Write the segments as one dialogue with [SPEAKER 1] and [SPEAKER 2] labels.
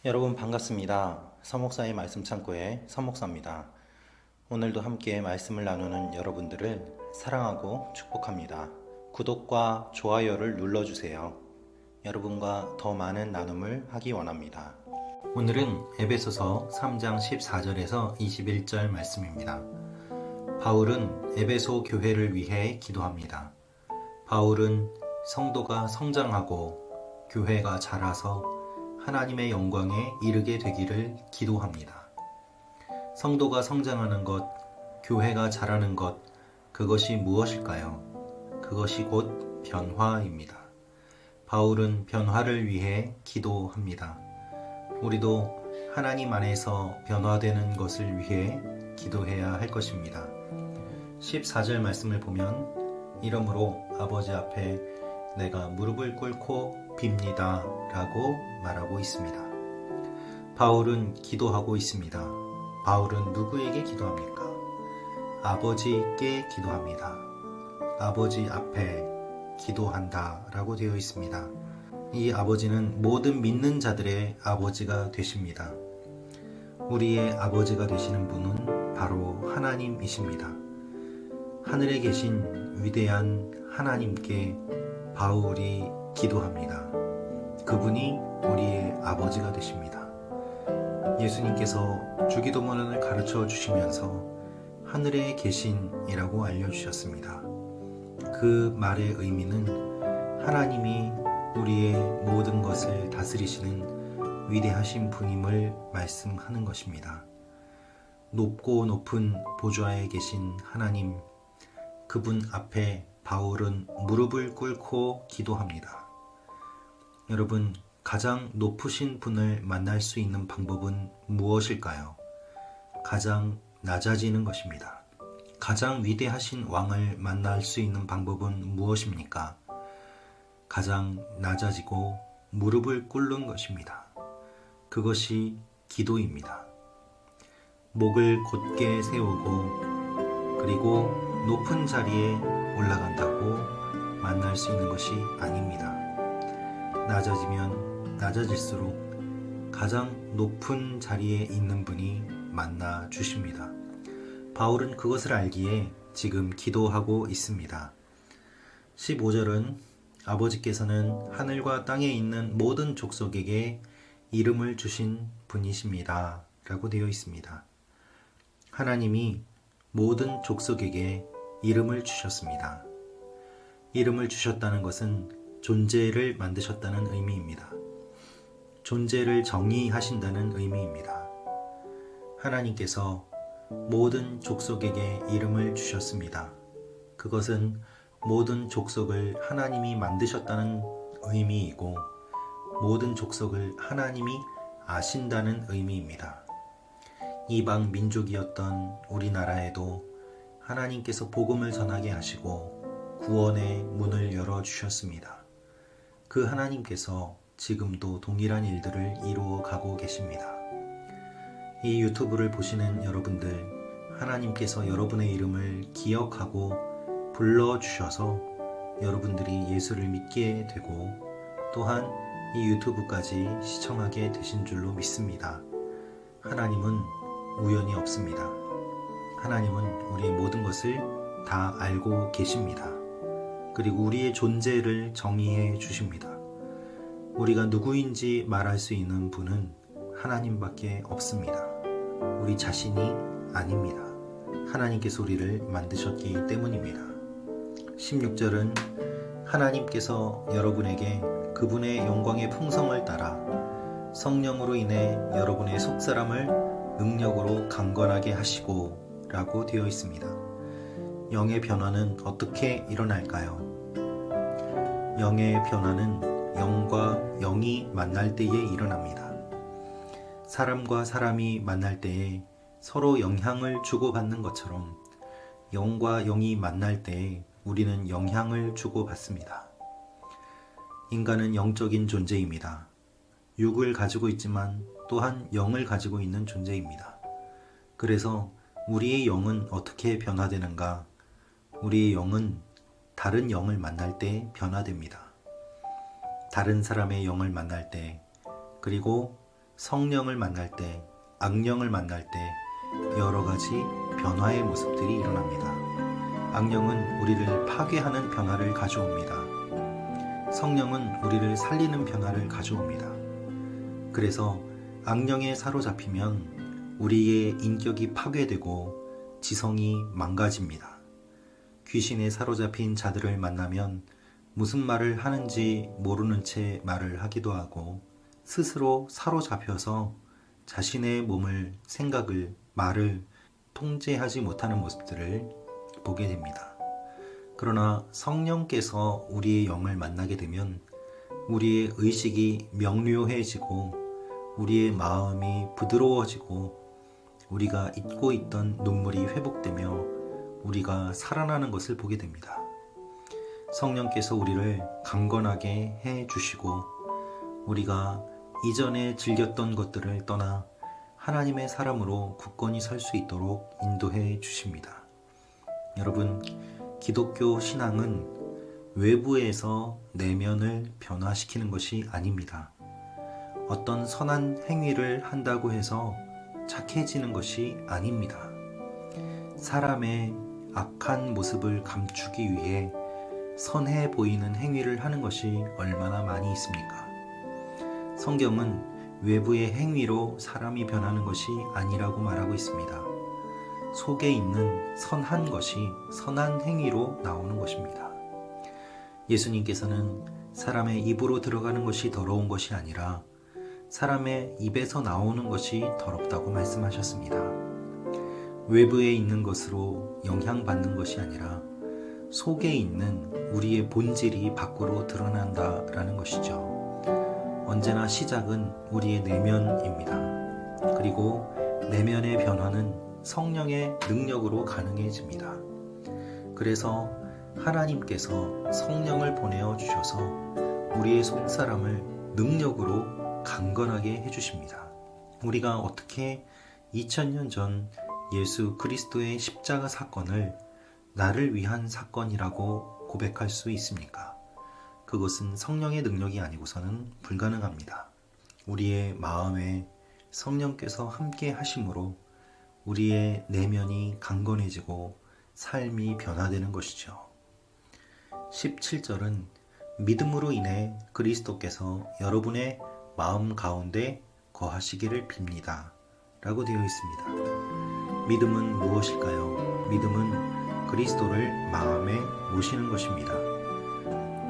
[SPEAKER 1] 여러분 반갑습니다. 서목사의 말씀 창고의 서목사입니다. 오늘도 함께 말씀을 나누는 여러분들을 사랑하고 축복합니다. 구독과 좋아요를 눌러주세요. 여러분과 더 많은 나눔을 하기 원합니다. 오늘은 에베소서 3장 14절에서 21절 말씀입니다. 바울은 에베소 교회를 위해 기도합니다. 바울은 성도가 성장하고 교회가 자라서 하나님의 영광에 이르게 되기를 기도합니다. 성도가 성장하는 것, 교회가 자라는 것, 그것이 무엇일까요? 그것이 곧 변화입니다. 바울은 변화를 위해 기도합니다. 우리도 하나님 안에서 변화되는 것을 위해 기도해야 할 것입니다. 14절 말씀을 보면 이러므로 아버지 앞에 내가 무릎을 꿇고 빕니다 라고 말하고 있습니다. 바울은 기도하고 있습니다. 바울은 누구에게 기도합니까? 아버지께 기도합니다. 아버지 앞에 기도한다 라고 되어 있습니다. 이 아버지는 모든 믿는 자들의 아버지가 되십니다. 우리의 아버지가 되시는 분은 바로 하나님이십니다. 하늘에 계신 위대한 하나님께 바울이 기도합니다. 그분이 우리의 아버지가 되십니다. 예수님께서 주기도문을 가르쳐 주시면서 하늘에 계신이라고 알려주셨습니다. 그 말의 의미는 하나님이 우리의 모든 것을 다스리시는 위대하신 분임을 말씀하는 것입니다. 높고 높은 보좌에 계신 하나님, 그분 앞에 바울은 무릎을 꿇고 기도합니다. 여러분, 가장 높으신 분을 만날 수 있는 방법은 무엇일까요? 가장 낮아지는 것입니다. 가장 위대하신 왕을 만날 수 있는 방법은 무엇입니까? 가장 낮아지고 무릎을 꿇는 것입니다. 그것이 기도입니다. 목을 곧게 세우고 그리고 높은 자리에 올라간다고 만날 수 있는 것이 아닙니다. 낮아지면 낮아질수록 가장 높은 자리에 있는 분이 만나 주십니다. 바울은 그것을 알기에 지금 기도하고 있습니다. 15절은 아버지께서는 하늘과 땅에 있는 모든 족속에게 이름을 주신 분이십니다 라고 되어 있습니다. 하나님이 모든 족속에게 이름을 주셨습니다. 이름을 주셨다는 것은 존재를 만드셨다는 의미입니다. 존재를 정의하신다는 의미입니다. 하나님께서 모든 족속에게 이름을 주셨습니다. 그것은 모든 족속을 하나님이 만드셨다는 의미이고 모든 족속을 하나님이 아신다는 의미입니다. 이방 민족이었던 우리나라에도 하나님께서 복음을 전하게 하시고 구원의 문을 열어주셨습니다. 그 하나님께서 지금도 동일한 일들을 이루어 가고 계십니다. 이 유튜브를 보시는 여러분들, 하나님께서 여러분의 이름을 기억하고 불러주셔서 여러분들이 예수를 믿게 되고 또한 이 유튜브까지 시청하게 되신 줄로 믿습니다. 하나님은 우연이 없습니다. 하나님은 우리의 모든 것을 다 알고 계십니다. 그리고 우리의 존재를 정의해 주십니다. 우리가 누구인지 말할 수 있는 분은 하나님밖에 없습니다. 우리 자신이 아닙니다. 하나님께서 우리를 만드셨기 때문입니다. 16절은 하나님께서 여러분에게 그분의 영광의 풍성을 따라 성령으로 인해 여러분의 속사람을 능력으로 강건하게 하시고 라고 되어 있습니다. 영의 변화는 어떻게 일어날까요? 영의 변화는 영과 영이 만날 때에 일어납니다. 사람과 사람이 만날 때에 서로 영향을 주고받는 것처럼 영과 영이 만날 때에 우리는 영향을 주고받습니다. 인간은 영적인 존재입니다. 육을 가지고 있지만 또한 영을 가지고 있는 존재입니다. 그래서 우리의 영은 어떻게 변화되는가? 우리의 영은 다른 영을 만날 때 변화됩니다. 다른 사람의 영을 만날 때, 그리고 성령을 만날 때, 악령을 만날 때 여러 가지 변화의 모습들이 일어납니다. 악령은 우리를 파괴하는 변화를 가져옵니다. 성령은 우리를 살리는 변화를 가져옵니다. 그래서 악령에 사로잡히면 우리의 인격이 파괴되고 지성이 망가집니다. 귀신에 사로잡힌 자들을 만나면 무슨 말을 하는지 모르는 채 말을 하기도 하고 스스로 사로잡혀서 자신의 몸을, 생각을, 말을 통제하지 못하는 모습들을 보게 됩니다. 그러나 성령께서 우리의 영을 만나게 되면 우리의 의식이 명료해지고 우리의 마음이 부드러워지고 우리가 잊고 있던 눈물이 회복되며 우리가 살아나는 것을 보게 됩니다. 성령께서 우리를 강건하게 해주시고 우리가 이전에 즐겼던 것들을 떠나 하나님의 사람으로 굳건히 설 수 있도록 인도해 주십니다. 여러분, 기독교 신앙은 외부에서 내면을 변화시키는 것이 아닙니다. 어떤 선한 행위를 한다고 해서 착해지는 것이 아닙니다. 사람의 악한 모습을 감추기 위해 선해 보이는 행위를 하는 것이 얼마나 많이 있습니까? 성경은 외부의 행위로 사람이 변하는 것이 아니라고 말하고 있습니다. 속에 있는 선한 것이 선한 행위로 나오는 것입니다. 예수님께서는 사람의 입으로 들어가는 것이 더러운 것이 아니라 사람의 입에서 나오는 것이 더럽다고 말씀하셨습니다. 외부에 있는 것으로 영향받는 것이 아니라 속에 있는 우리의 본질이 밖으로 드러난다라는 것이죠. 언제나 시작은 우리의 내면입니다. 그리고 내면의 변화는 성령의 능력으로 가능해집니다. 그래서 하나님께서 성령을 보내어 주셔서 우리의 속사람을 능력으로 강건하게 해주십니다. 우리가 어떻게 2000년 전 예수 그리스도의 십자가 사건을 나를 위한 사건이라고 고백할 수 있습니까? 그것은 성령의 능력이 아니고서는 불가능합니다. 우리의 마음에 성령께서 함께 하심으로 우리의 내면이 강건해지고 삶이 변화되는 것이죠. 17절은 믿음으로 인해 그리스도께서 여러분의 마음 가운데 거하시기를 빕니다 라고 되어 있습니다. 믿음은 무엇일까요? 믿음은 그리스도를 마음에 모시는 것입니다.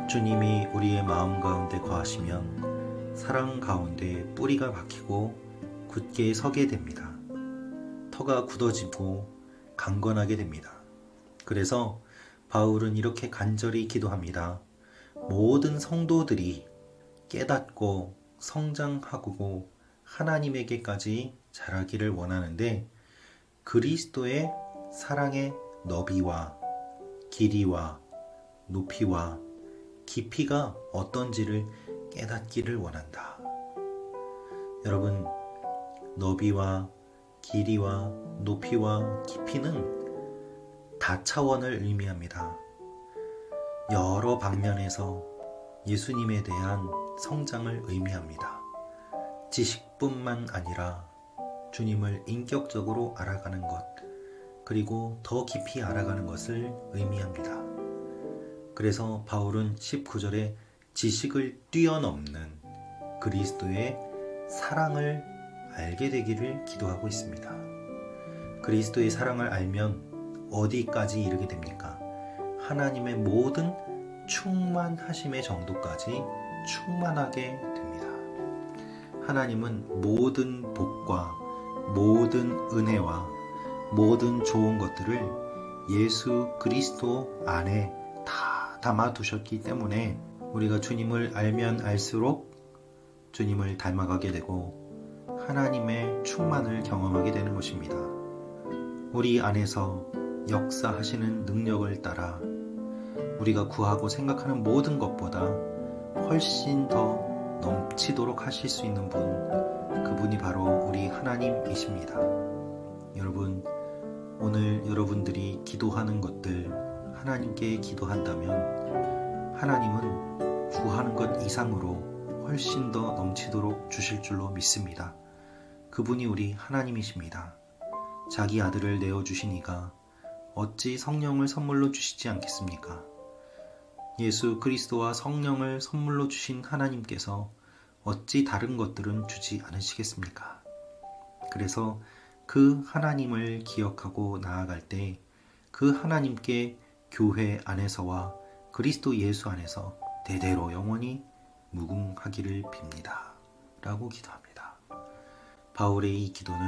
[SPEAKER 1] 주님이 우리의 마음 가운데 거하시면 사랑 가운데 뿌리가 박히고 굳게 서게 됩니다. 터가 굳어지고 강건하게 됩니다. 그래서 바울은 이렇게 간절히 기도합니다. 모든 성도들이 깨닫고 성장하고 하나님에게까지 자라기를 원하는데 그리스도의 사랑의 너비와 길이와 높이와 깊이가 어떤지를 깨닫기를 원한다. 여러분, 너비와 길이와 높이와 깊이는 다차원을 의미합니다. 여러 방면에서 예수님에 대한 성장을 의미합니다. 지식뿐만 아니라 주님을 인격적으로 알아가는 것, 그리고 더 깊이 알아가는 것을 의미합니다. 그래서 바울은 19절에 지식을 뛰어넘는 그리스도의 사랑을 알게 되기를 기도하고 있습니다. 그리스도의 사랑을 알면 어디까지 이르게 됩니까? 하나님의 모든 충만하심의 정도까지 충만하게 됩니다. 하나님은 모든 복과 모든 은혜와 모든 좋은 것들을 예수 그리스도 안에 다 담아두셨기 때문에 우리가 주님을 알면 알수록 주님을 닮아가게 되고 하나님의 충만을 경험하게 되는 것입니다. 우리 안에서 역사하시는 능력을 따라 우리가 구하고 생각하는 모든 것보다 훨씬 더 넘치도록 하실 수 있는 분, 그분이 바로 우리 하나님이십니다. 여러분, 오늘 여러분들이 기도하는 것들 하나님께 기도한다면 하나님은 구하는 것 이상으로 훨씬 더 넘치도록 주실 줄로 믿습니다. 그분이 우리 하나님이십니다. 자기 아들을 내어주신 이가 어찌 성령을 선물로 주시지 않겠습니까? 예수 그리스도와 성령을 선물로 주신 하나님께서 어찌 다른 것들은 주지 않으시겠습니까? 그래서 그 하나님을 기억하고 나아갈 때 그 하나님께 교회 안에서와 그리스도 예수 안에서 대대로 영원히 무궁하기를 빕니다. 라고 기도합니다. 바울의 이 기도는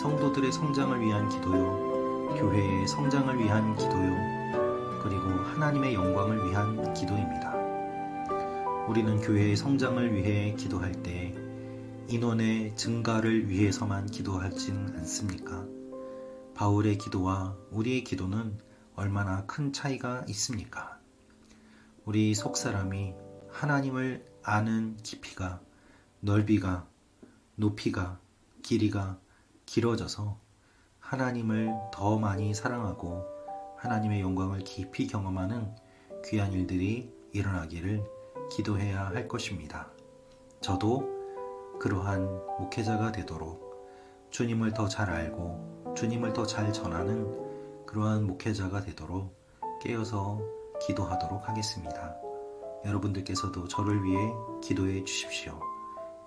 [SPEAKER 1] 성도들의 성장을 위한 기도요, 교회의 성장을 위한 기도요, 그리고 하나님의 영광을 위한 기도입니다. 우리는 교회의 성장을 위해 기도할 때 인원의 증가를 위해서만 기도하진 않습니까? 바울의 기도와 우리의 기도는 얼마나 큰 차이가 있습니까? 우리 속사람이 하나님을 아는 깊이가, 넓이가, 높이가, 길이가 길어져서 하나님을 더 많이 사랑하고 하나님의 영광을 깊이 경험하는 귀한 일들이 일어나기를 기도해야 할 것입니다. 저도 그러한 목회자가 되도록 주님을 더 잘 알고 주님을 더 잘 전하는 그러한 목회자가 되도록 깨어서 기도하도록 하겠습니다. 여러분들께서도 저를 위해 기도해 주십시오.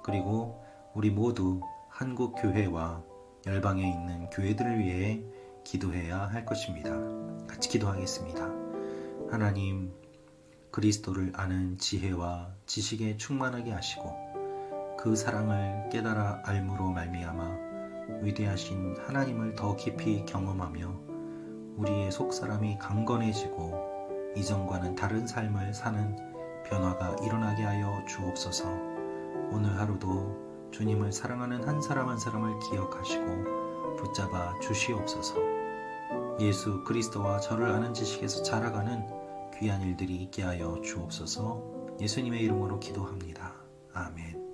[SPEAKER 1] 그리고 우리 모두 한국 교회와 열방에 있는 교회들을 위해 기도해야 할 것입니다. 같이 기도하겠습니다. 하나님, 그리스도를 아는 지혜와 지식에 충만하게 하시고 그 사랑을 깨달아 알므로 말미암아 위대하신 하나님을 더 깊이 경험하며 우리의 속사람이 강건해지고 이전과는 다른 삶을 사는 변화가 일어나게 하여 주옵소서. 오늘 하루도 주님을 사랑하는 한 사람 한 사람을 기억하시고 붙잡아 주시옵소서. 예수 그리스도와 저를 아는 지식에서 자라가는 귀한 일들이 있게 하여 주옵소서. 예수님의 이름으로 기도합니다. 아멘.